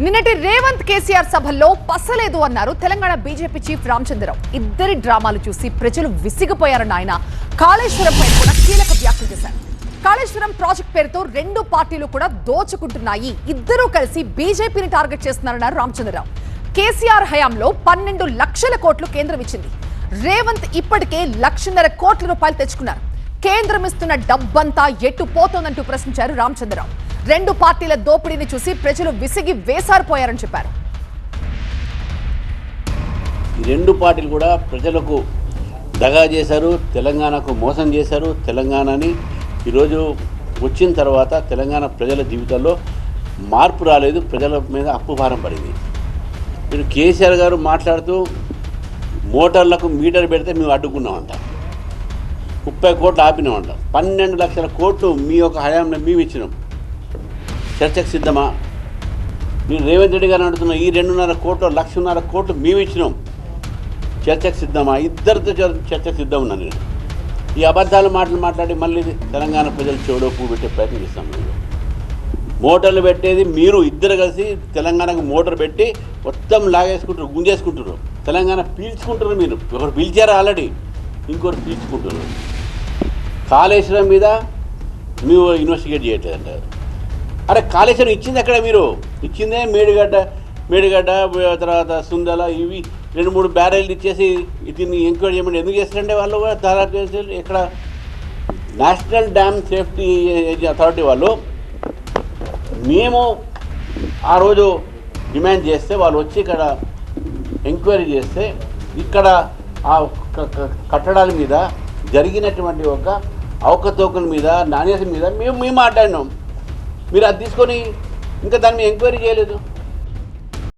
నిన్నటి రేవంత్ కేసీఆర్ సభల్లో పసలేదు అన్నారు తెలంగాణ బీజేపీ చీఫ్ రామచంద్రరావు. ఇద్దరి డ్రామాలు చూసి ప్రజలు విసిగిపోయారన్న ఆయన కాళేశ్వరం పైన కూడా కీలక వ్యాఖ్యలు చేశారు. కాళేశ్వరం ప్రాజెక్ట్ పేరుతో రెండు పార్టీలు కూడా దోచుకుంటున్నాయి, ఇద్దరూ కలిసి బీజేపీని టార్గెట్ చేస్తున్నారన్నారు రామచంద్రరావు. కేసీఆర్ హయాంలో 12 లక్షల కోట్లు కేంద్రం ఇచ్చింది. రేవంత్ ఇప్పటికే 1,50,000 కోట్ల రూపాయలు తెచ్చుకున్నారు. కేంద్రం ఇస్తున్న డబ్బంతా ఎటు పోతోందంటూ ప్రశ్నించారు రామచంద్రరావు. రెండు పార్టీల దోపిడీని చూసి ప్రజలు విసిగి వేసారిపోయారని చెప్పారు. ఈ రెండు పార్టీలు కూడా ప్రజలకు దగా చేశారు, తెలంగాణకు మోసం చేశారు. తెలంగాణని ఈరోజు వచ్చిన తర్వాత తెలంగాణ ప్రజల జీవితాల్లో మార్పు రాలేదు, ప్రజల మీద అప్పు భారం పడింది. మీరు కేసీఆర్ గారు మాట్లాడుతూ మోటార్లకు మీటర్ పెడితే మేము అడ్డుకున్నామంట, 30 కోట్లు ఆపినామంట. 12 లక్షల కోట్లు మీ యొక్క హయాంలో మేము ఇచ్చినాం. చర్చకు సిద్ధమా? మీరు రేవంత్ రెడ్డి గారు అడుగుతున్న ఈ 2.5 కోట్లు 1,00,000 కోట్లు మేము ఇచ్చినాం, చర్చకు సిద్ధమా? ఇద్దరితో చర్చకు సిద్ధం ఉన్నాను నేను. ఈ అబద్ధాలు మాట్లాడి మళ్ళీ తెలంగాణ ప్రజలు చెవులో పువ్వు పెట్టే ప్రయత్నం చేస్తాం. మేము మోటార్లు పెట్టేది మీరు ఇద్దరు కలిసి తెలంగాణకు మోటార్ పెట్టి మొత్తం లాగేసుకుంటారు, గుంజేసుకుంటారు. తెలంగాణ పీల్చుకుంటారు. మీరు ఒకరు పీల్చారు ఆల్రెడీ, ఇంకోటి పీల్చుకుంటారు. కాళేశ్వరం మీద మీరు ఇన్వెస్టిగేట్ చేయట్లేదంటారు. అరే కాళేశ్వరం ఇచ్చింది ఎక్కడ? మీరు ఇచ్చిందే మేడిగడ్డ తర్వాత సుందల, ఇవి 2-3 బ్యారెల్లు ఇచ్చేసి దీన్ని ఎంక్వైరీ చేయమని ఎందుకు చేస్తారంటే వాళ్ళు కూడా దాదాపు చేసి ఇక్కడ నేషనల్ డ్యామ్ సేఫ్టీ అథారిటీ వాళ్ళు మేము ఆ రోజు డిమాండ్ చేస్తే వాళ్ళు వచ్చి ఇక్కడ ఎంక్వైరీ చేస్తే ఇక్కడ ఆ కట్టడాల మీద జరిగినటువంటి ఒక అవకతవకల మీద, నాణ్యత మీద మేము మాట్లాడినాం. మీరు అది తీసుకొని ఇంకా దాన్ని ఎంక్వైరీ చేయలేదు.